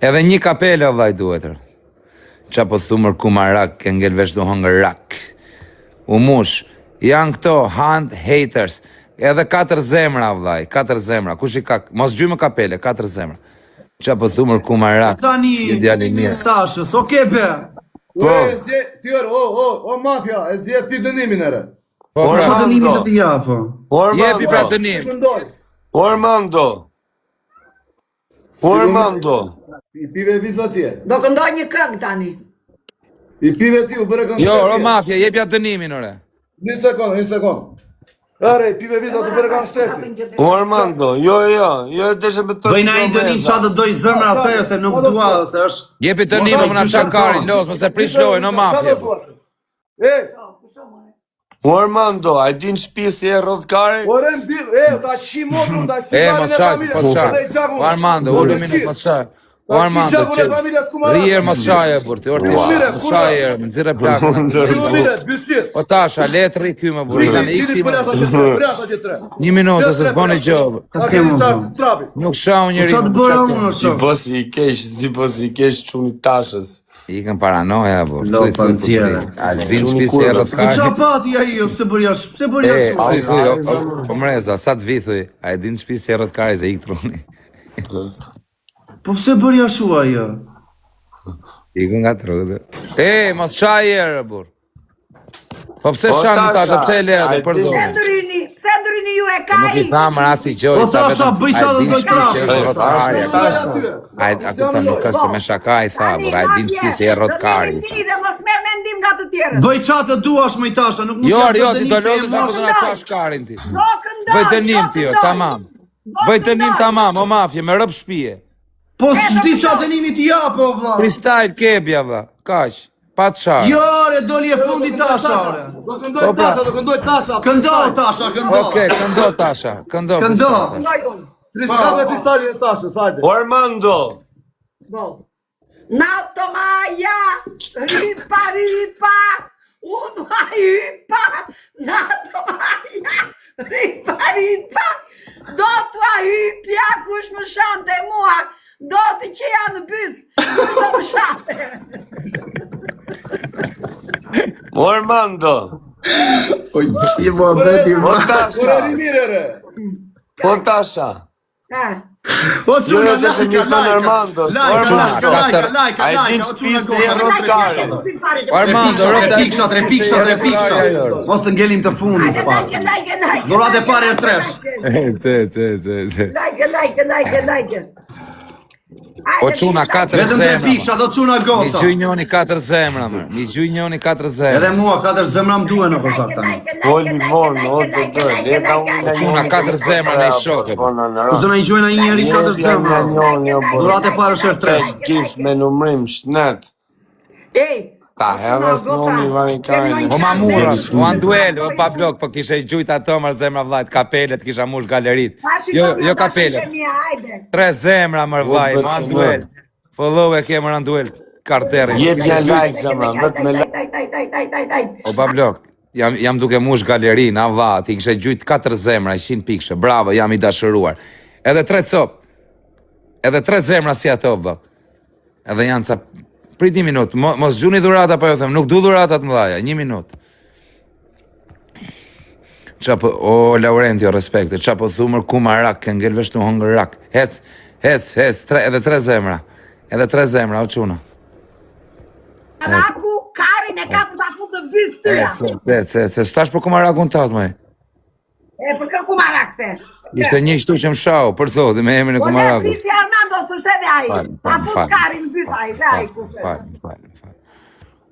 Edhe një kapele o vaj duhetër. Qa po thumër kumarak, ke ngel veç do hëngër rak. U mush, janë këto hand haters. Edhe 4 zemra vllai, 4 zemra. Kush i ka? Mos gjymë kapele, 4 zemra. Qa po thumër kumarak. Tani tashës, oke be. E zje, tjër, o mafja, e zje ti dënimin ere. Po çfarë dënimi do t'i japo? Jepi pra dënim. Ormando. I pive vizat tje. Do këndoj një këngë tani. I pive ti u bërë këngë. Jo, o mafja, jepja dënimin, ore. Një sekund. Ere, i pive vizat u bërë këngë shteti. Ormando, jo, deshe me të... Bëjna i dënim qa të doj zëmra thejo se nuk dua se është... Jepi dënimin, më na qakarin, los, më se prish lojnë, o mafja. Ormando, a din shtëpi si e rrodhkari? Ore, ta qi modun, ta qi Mos qaj, po qaj. O Armando, ullu minut, mos qaj. O Armando, rrijer mos qaj e burti, ortish, mos qaj e, më dzire plakë. O tasha, letë rri kjo me burri, në ikti me... Një minutë, se s'boni gjobë. Nuk shau njëri. Qa të bërë unë është? Si bosi i kesh quni tashës. Ikën paranoja, burë. Lopa në cjere. Vinë shpisi e rëtkari. Qa pati a i, pse bërja shumë? Po mreza, sa të vithuj, a e dinë shpisi e rëtkari se ikë truni. Po pse bërja shua jo? Ikën nga trudë. Mos qaj erë, burë. Po pse shanë në tasha, pse e lehë, për zonë. Pse ndryni ju e ka Nuk i thamë rasi gjoj. Po tasha, bëj qa dhe doj prapë. A këta nuk është se me shaka i tha, burë, a e dinë shpisi e rëtkari. Dhe mos merë mendim nga të tjerët. Bëj qa të duash me i tasha, nuk Jo, jam ti do lodhë që apë të nga qash karin ti. Bëj të njim ti, tamam. Bëj të njim tamam, o mafje, me rëp shpije. Po s'di qa të njimi ti japo, vla. Freestyle kebja, vla, kaq, pa të qarë. Jo, re, doli e fundi tasha, re. Do këndoj tasha. Këndo, tasha, këndo. Oke, këndo tasha, këndo. Friskave freestyle e tashës, hajde. Ormando. Nato Maja, ripa, unë a hypa, Nato Maja, ripa, do t'u a hypja kush më shante mua, do t'i që janë byth, do më shante. Ormando. Oj, që më abeti O tasha. O tasha. O quna, deshe një thënë Armando. Lajka, A e din shtëpi e rrodhkari. Armando, tre pikshat. Mos të ngelim të fundit, pa. Dhurat e pare e tresh. Like. O quna 4 Vetëm 3 zemra. pikshat, o quna Mi goca. gjuj njoni 4 zemra, më. Mi gjuj njoni 4 zemra. Edhe mua 4 zemra më duhen në përsak tani. Poli vonë, o të doj. Leta unë Quna 4 zemra në i shoke. Kus do në i gjojna një njeri 4 zemra. Dhurat e pare shërë tresh. Gif me numrim shnet. Ta heves nomi varikarin. O mamura, o anduel, o pa blok, po kishe i gjujt ato mërë zemra vlajt, kapelet, kisha mush galerit. Jo kapelet. 3 zemra mërë vlajt, o anduel. Follow e ke mërë anduel, karterin. Jep një like zemra, vet me like. O pa blok, jam duke mush galerin, a vat, i kishe gjujt 4 zemra, 100 pikshe, bravo, jam i dashëruar. Edhe 3 cop, edhe 3 zemra si ato, blok. Edhe janë ca... Prit një minut, mos gjuni dhurata pa jo them, nuk du dhuratat mëdhaja, 1 minut. O Laurentio, respekte, qa po thumër kumarak, ke ngel vesh të hongër rak. Hec, edhe 3 zemra. Edhe 3 zemra, o quna. Raku, karin e ka për ta fut në bys të Se s'tash për kumarakun tatë, mëj. për kë kumarak, the. Ishte një shtu që më shau, për thodi, me emrin e Po kumarakun. le frisi Armando, së shte ai. Ta fut karin në bys ai, Falë.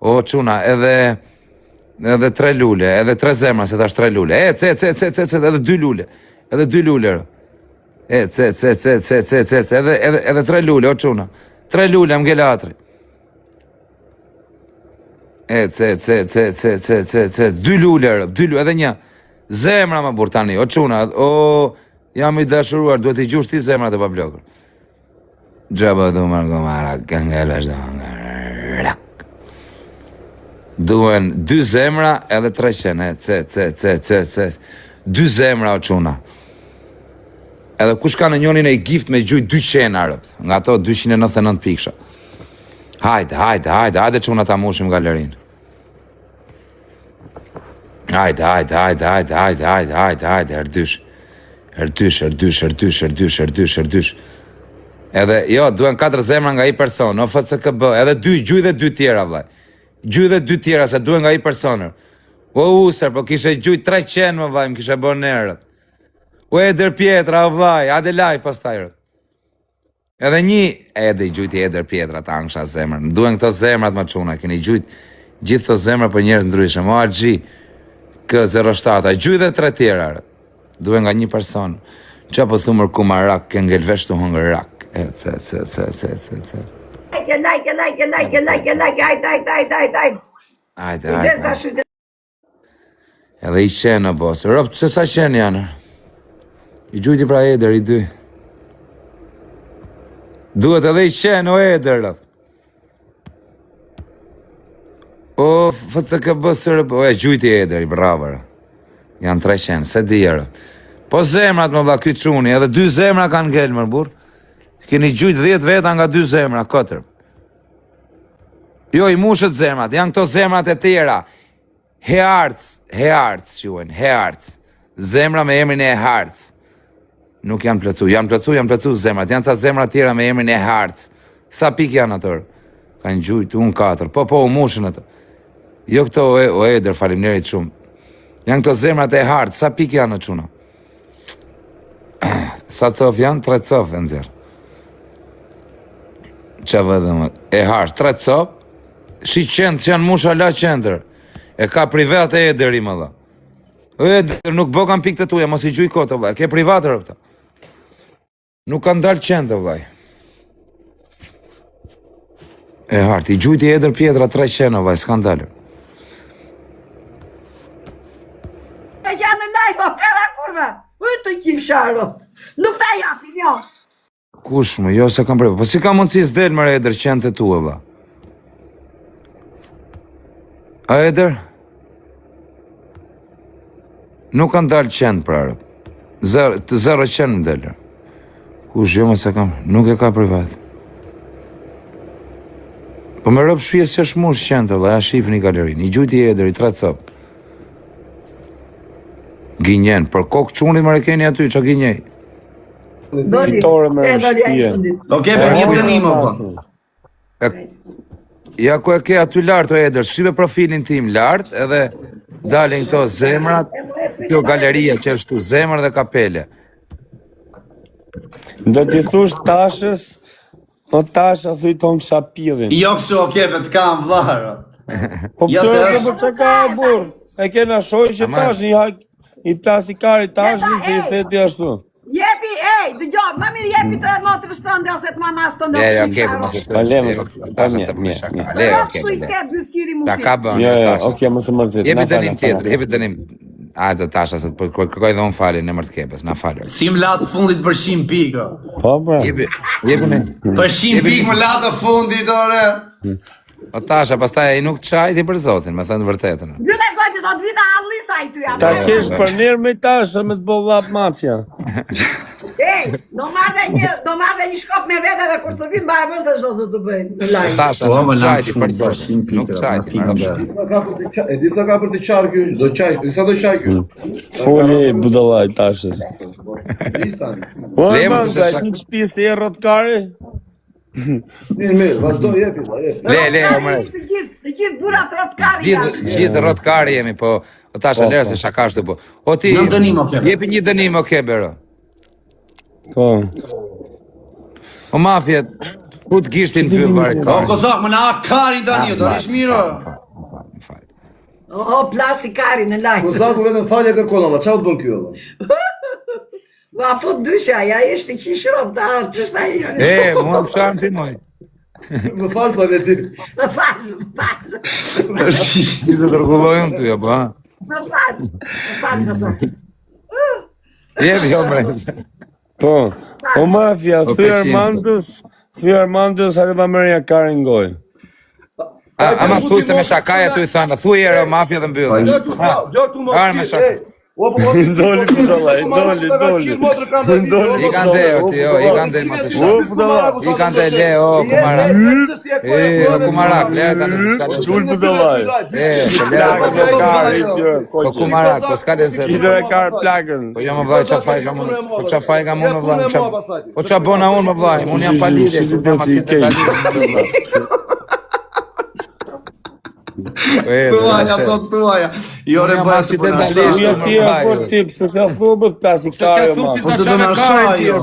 O quna, edhe 3 lule, edhe 3 zemra, se tash 3 lule. Edhe 2 lule. Edhe 2 lule. Edhe 3 lule, o quna. 3 lule, më gele atri. 2 lule, edhe një. Zemra më burë tani, o quna, jam i dashuruar, duhet i gjush ti zemrat e pa blokër. Gjaba du mërgo marak, këngelesh dhe rak. Duen 2 zemra edhe 3 qene, 2 zemra o quna. Edhe kush ka në njonin e gift me gjujt 2 qena rëpt, nga ato 299 piksha. Hajde që unë ta mushim galerin. Hajde, erdysh. Edhe, jo, duen 4 zemra nga i person, o FCKB, edhe 2, gjuj dhe 2 tjera, vlaj. Gjuj dhe 2 tjera, se duen nga i personër. O user, po kishe gjuj 3 qenë, më vlaj, më kishe bërë nërët. O Eder Pietra, o vlaj, ade live pas tajrët. Edhe një, edhe i gjujti Eder Pietra, ta angsha zemrë. Më duen këto zemrat më quna, keni gjujt gjithë të zemrë për njerës ndryshëm. O AG, K07, gjuj dhe 3 tjera, duen nga një person. Qa po thumër kuma rak, ke ngelvesh të hungër rak. Like, hajde. Edhe i qenë, boss. Ropë, se sa qenë janë? I gjujti pra Eder, i 2. Duhet edhe i qenë, o Eder, rëp. O, FCKB sërë, o e gjujti Eder, i bravo, rëp. Janë 3 qenë, se di, rëp. Po zemrat më vla këtë quni, edhe 2 zemra kanë ngellë, mërë burë. Keni gjujt 10 veta nga 2 zemra, 4. Jo, i mushët zemrat, janë këto zemrat e tjera. Hearts, quen, Hearts. Zemra me emrin e Hearts. Nuk janë plëcu zemrat, janë ca zemrat tjera me emrin e Hearts. Sa pik janë atër? Kanë gjujt, unë 4, po, u mushën atër. Jo këto o Eder, falimnerit shumë. Janë këto zemrat e Hearts, sa pik janë në quna? Sa cof janë? 3 cof e nëzirë. Qa vëdhe më, e harsh, 3 cop, shi qendë që janë musha la qendër, e ka privat e Ederi më dha. Eder, nuk bëkan pik të tuja, mos i gjuj kote, vlaj, ke privatër pëta. Nuk kanë dalë qendë, vlaj. E harsh, i gjujti Eder Pietra 3 qenë, vlaj, s'kan dalë. E janë në lajfa, kara kurve, të qif sharë, nuk ta japin, jo. Kush më, jo se kam prejpo. Po si ka mundësi s'del më Eder qenë të tu e vla? A Eder? Nuk kanë dalë qenë pra rëp. 0 qenë më delë. Kush, jo më se kam, nuk e ka privat. Po me rëp shpies që shmush qenë të vla, ja shifë një galerin. I gjujti Eder, i 3 cop. Ginjen, për kokë qunit më rekeni aty, që ginjej. Fitore me shpije. Oke, për një dënim, po. Ja ku e ke aty lartë, o Eder, shqipe profilin tim lartë, edhe dalin këto zemrat, kjo galeria që është tu, zemër dhe kapele. Do t'i thush tashës, po tasha thuj ton shapidhin. Jo kështu, oke, për të kam vlarë. Po përë për që ka burë, e kena shoj që tash, i plasikari tashën, si i theti ashtu. Jepi, dëgjoj, më mirë jepi të motrës tënde ose të mamas tënde. Ja, oke, më se të jepi dënim tjetër, jepi dënim. Ajde, tasha, se të kërkoj dhe unë falin në mërtë kepes, na falër. Si më latë fundit për 100 pikë. Po, bra. Jepi me. Për 100 pikë më latë fundit, ore. O tasha, pastaj i nuk qajti për Zotin, me thënë vërtetën. Gjune gojti, do të vita allisa i ty. Ta kesh për njerë me tasha me të bollap mafja. Do marrë një shkop me vete dhe kur të vinë bajë mësë është do të bëjnë. Tasha, nuk qajti për Zotin, nuk qajti, më rëpshpi. E disa ka për të qarë kjo, disa do qaj kjo. Foli budallaj tashës. O, man, ka të në shpis të e rotkari? Mirë, vazhdo jepi. Le, o mërë. Të gjithë burat rotkari janë. Gjithë rotkari jemi, po tasha lërë se shakashtu, po. O ti, jepi një dënim, oke, bero. Po. O mafjet, ku të gishtin të bëllë bari O, kari? kozak, më në kari dënio, do rish miro. Më falë. O, plasi kari në lajë. Kozaku vetëm falje kërkon, alla, qa të bën kjo, alla? Va fut dysha, ja ishte qishërov të anë, që shta i janë. Mua më shanë ti moj. Më falë, falë ti. Më falë. Ti të tërgullojnë të, ja, ba. Më falë, kësa. Jebi, jo mërë. Po, o mafja, thuj Armandus, hajde pa mërëja karin goj. Ama thuj se me shakaja tu i thana, thuj e o mafja dhe mbyllë. Gjak tu më Arë me shakaja. Doli budallaj, doli. I kanë dhe, jo, i kanë dhe masë shumë. I kanë dhe le, o, kumarak. O, kumarak, le, tani se s'ka dhe. Doli budallaj. O, kumarak, po s'ka dhe se. Kidër e karë plagën. Po jo më vllaj, qa faj ka mund. Po qa faj ka mund më vllaj. Po qa bona unë më vllaj, unë jam pa lidhje, se jam aksident ta lidhje. Thuaja, thot thuaja. Jo re bëhet se puna Se s'ja thubët plasikare, ma. Po të do na shaj, jo.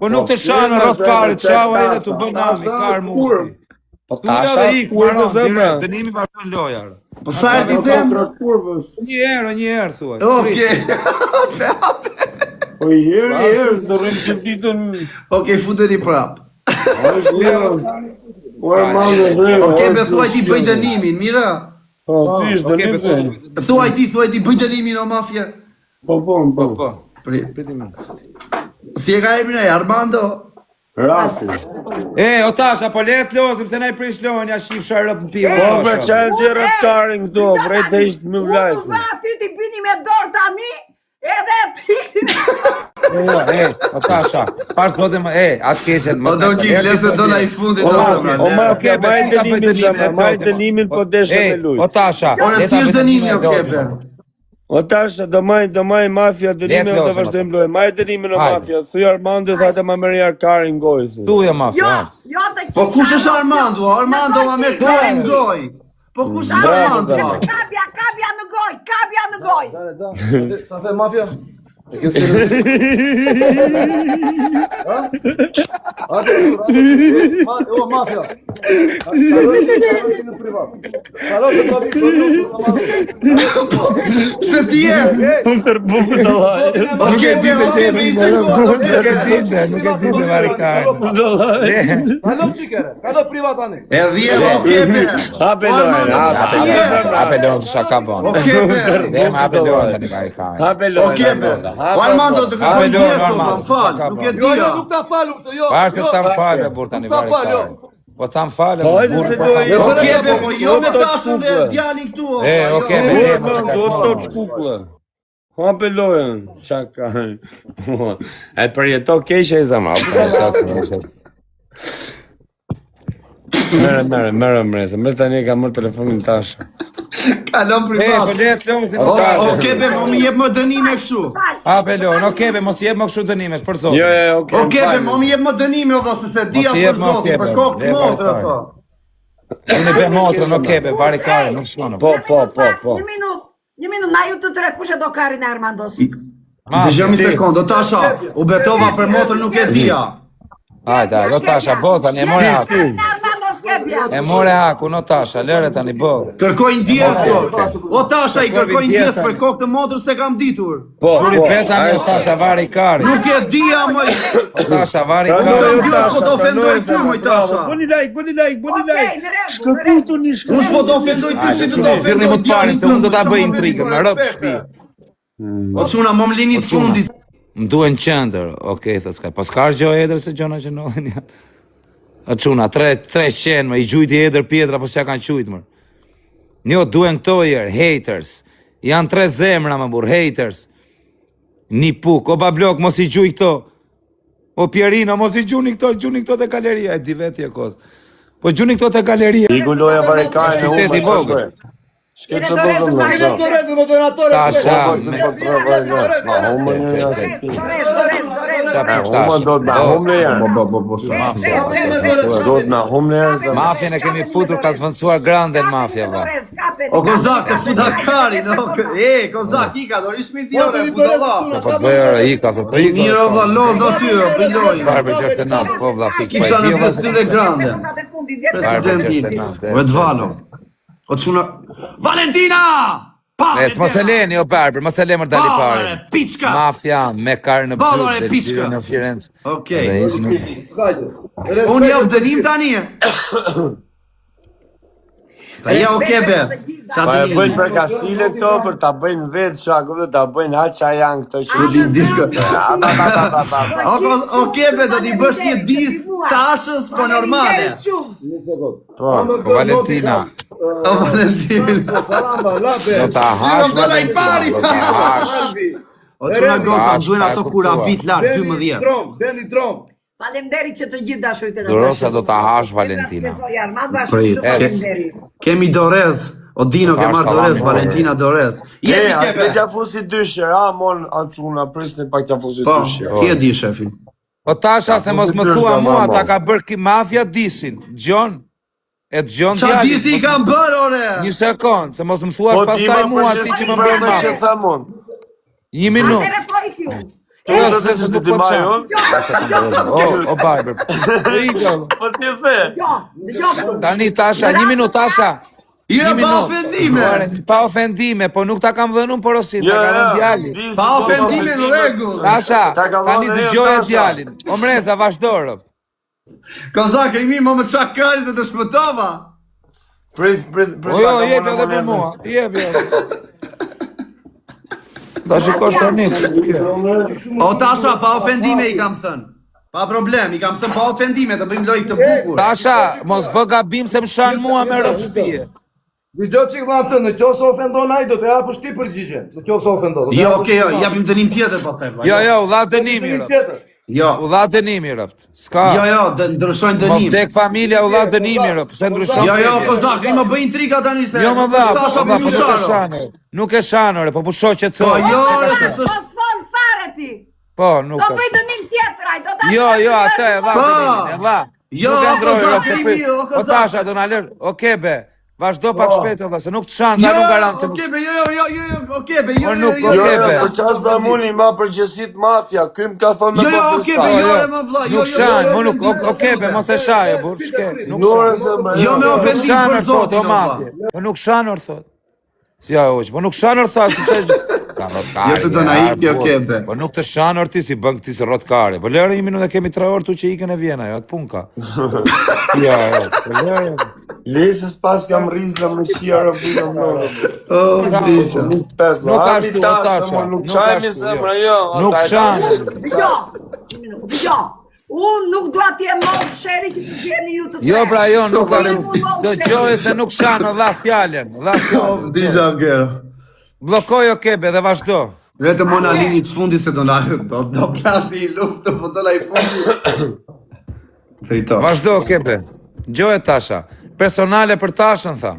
Po nuk të shanë rrot karit, shava edhe të bën nami, karë mundi. Po tasha, kur në zemra. Dënimi vazhdon loja. Po sa e ti them? Një herë, thuaj. Okej. Po i herë, s'do rrim që ditën... Okej, futeni prap. Okej, be thuaj ti bëj dënimin, mira? Po, fish dënimin. Thuaj ti bëj dënimin o mafje. Po. Prit. Si e ka emrin ai Armando? Rasti. O tasha, po let lozim, se na i prish lojën, ja shif sharëp në pivë. Po, me qenë të rëptarin këto, vrejt dhe ishtë më vlajtë. Va, ty ti bini me dorë tani, edhe ti. O tasha, pas zotim, atë keshet më. O do ki, lesë do na i fundit do zemra. O mafja, majtë dënimin po deshe me lujtë. O tasha. Ora, si është dënimi o kebe? O tasha, do maj mafja dënimin dhe vazhdojmë lojë. Maj dënimin o mafja, thuj Armando dhe thate ma meri Arkarin gojë. Thuj mafja. Jo të kisha. Po kush është Armando? Armando ma merë Karin goj. Po kush është Armando? Kabja në goj. Sa fe mafja? E kjo o mafja. Kaloshi në privat. Kaloshi do vi. Pse ti je? Bufë të lajë. Nuk e dinte Marikar. Kalo çikere. Kalo privat tani. E dhje o kebe. Hape lojën të shaka bon. O kebe. Dhe më hape lojën të një Marikar. O kebe. O Armando të kërkoj ndjesë, më falë, nuk e Jo, dhja. nuk ta falu këtë, jo. Parë se ta më falë, burë të një Marikar. Po ta më falë, burë po falë. O kebe, po jo me tashën dhe djalin këtu. O kebe, Do të shkuklë. Hape lojën, shaka. E përjeto keqe e zama. Mere, se mes tani ka mërë telefonin tasha. Kalon privat. Po let lojën si në O tashe. kebe, mo mi jep më dënime kështu. Hape lojën, o kebe, mos jep më kështu dënimes, për zotë. Jo, O kebe, mo mi jep më dënime, o dhe se dia Mos i jep për më, zotë, Kebe, për kokë të le motrë, Marikar. aso. Unë i be motrën, o kebe, Marikar, nuk shkonë. Po. Një minut, na ju të tre kushe do Karin e Armandos. Dëgjoj një sekond, o tasha, u betova për motrë nuk e dia. Hajde, do tasha, bo, tani e more haku. Karin e Armandos kebja. E more haku, no tasha, lere tani, bo. Kërkoj ndjes, o tasha i kërkoj ndjes për kokë të motrë se kam ditur. Po. Veta me o tasha vari kari. Nuk e dia, moj. O tasha vari Nuk kari. e ndjes, po të ofendoj ty, moj tasha. Bëni like. Okej, në rregull. Shkëputu një shkëputu. Unë s'po të ofendoj ty si të të Zirni ofendoj më të parin, se unë do ta bëj intrigën, në rëpë shpi. O quna, më më linit fundit. Më duen qëndër, okej, thë s'ka. Po s'ka gjo edër se gjona që nodhin janë. O quna, tre qenë, më i gjujti edër pjetra, po s'ja kanë qujtë, mërë. Njo, duen këto jerë, haters. Janë 3 zemra, më burë, haters. Një puk, o bablok, mos i gjuj këto. O Pierino, mos i gjuni këto të galeria, e di veti e kosë. Po gjuni këto të galeria. I gulloja Marikar në Qyteti vogël. Shke që do të më Moderatore, Tasha, Mafjen e kemi futur, ka zvëndsuar granden mafja, va. O Kozak, të futa karin, Kozak, ika, do rish mirë djore, budalla. Po bëjë ika, po bëjë ika. Mirë, vla, lozo ty, o bëlloj. Barbe 69, po vla, fikë. Kisha në për ty dhe grande. Presidenti, Vedvalo. O të shuna... Valentina! Nes, mos e leni, o Barber, mos e le mërë dali Balore, pari. piçka! Mafja, me karë në Balore, bërë, piçka! në Firenze. Okej. Dhe ishë në... Unë javë dënim tani e? Pa ja o kebe. Pa e bëjnë për Kastile këto, për ta bëjnë vetë shaku dhe ta bëjnë haqa janë këto që... Disko. O kebe, do t'i bësh një dis tashës po normale. Po, Valentina, O Valentin. Salamba, lape. Do ta hash pari. Valentina, do ta hash. O çuna goca, duhen ato kur habit larg 12. Beni Trom. Faleminderit që të gjithë dashurit e na. Dorosa do ta hash Valentina. Kemi Dorez. Odino ke marrë Dorez, Valentina Dorez. Jemi Ke Kebe. t'ja fusi dyshe, mon ançuna prisni pak t'ja fusi Po, dyshe. ki e di shefin. Po tasha se mos më thua mua, ta ka bërë mafia disin. Gjon? E dëgjon Qa djalin. disi i kam bërë, ore? Një sekond, se mos më thua Po pastaj mua ti që më bën më mafia. thamon. Një minutë. Atere po i kjo. Jo, do të se të majon. O Barber. Po ti the. Jo, Tani Tasha, një minutë Tasha. Je Një pa minutë. ofendime. Pa ofendime, po nuk ta kam dhënë unë porosin, ta Jo, ka dhënë djalin. Pa ofendime në rregull. Tasha, Ta ka tani dhënë dëgjoje Tasha. djalin. Omreza, vazhdo rëp. Kozak, rimi, më qa kari se të shpëtova. Prit. O jo, jepi edhe për mua. Jepi edhe. Da shikosh tani. O Tasha, pa ofendime i kam thënë. Pa problem, i kam thënë pa ofendime, të bëjmë lojë këtë bukur. Tasha, mos bë gabim se më shan mua me rrët shtëpie. Dëgjoj çik vëna të, në qoftë se ofendon ai do të japësh ti përgjigje. Në qoftë se ofendon. Jo, okej, jo, japim dënim tjetër po them. Jo, u dha dënimi rëpt. Tjetër. Jo, U dha dënimi rëpt. S'ka. jo, ndryshojnë Mos dënim. tek familja u dha dënimi rëpt. Se ndryshon. Jo, Kozak, rimi më bëj intriga tani se. Jo më dha, Tasha po po nuk e pusharo. shanore. Nuk e shanore, po pusho që të Po, jo, se Po s'fol fare ti. Po, nuk Do është. bëj dënim tjetër ai, do ta. Jo, atë e dha Po. dënimin, e dha. Jo, Nuk e ndroj, Kozak, po rimi, prit. o, O Kozak. Tasha, do na lësh. Okej be. Vazhdo pak shpejt valla, se nuk të shan, Jo, ta nuk garant se nuk. okej, jo, okej, jo, Po nuk, jo, okej, jo, be. jo, Po çfarë zamuni ma përgjësit mafia, ky më ka thonë me Jo, okej, be, jo, e më vlla, jo, Nuk shan, mo nuk, okej be, mos e shaj, e burr, shke. Nuk shan. Jo me Nuk ofendim shan për or thot, Zotin, o o vlla. mafje. Po nuk shan or thot. Si ja hoq, po nuk shan or thot, si çaj. Jo se do na ikë, okej, be. Po nuk të shan or ti si bën ti si rrotkare. Po lëre një minutë e kemi 3 orë tu që ikën e vjen ajo, atë pun ka. Ja, po lëre. Lesës pas kam rizla me shira bina mnonë. O, disha. Nuk ashtu, o Tasha. Nuk qajmi zemra, jo. Nuk shan. Dëgjo. Unë nuk dua ti e mos sheri që të gjeni ju të tre. Jo pra jo, nuk ashtu. Dëgjoj se nuk shan, dha fjalën, dha fjalën. Disha, gero. Bllokoj o kebe dhe vazhdo. Vetëm Mona Lini të fundi se do plasi i luftë, po do la i fundi. Drito. Vazhdo kebe. Gjoje Tasha. Personale për Tashën tha.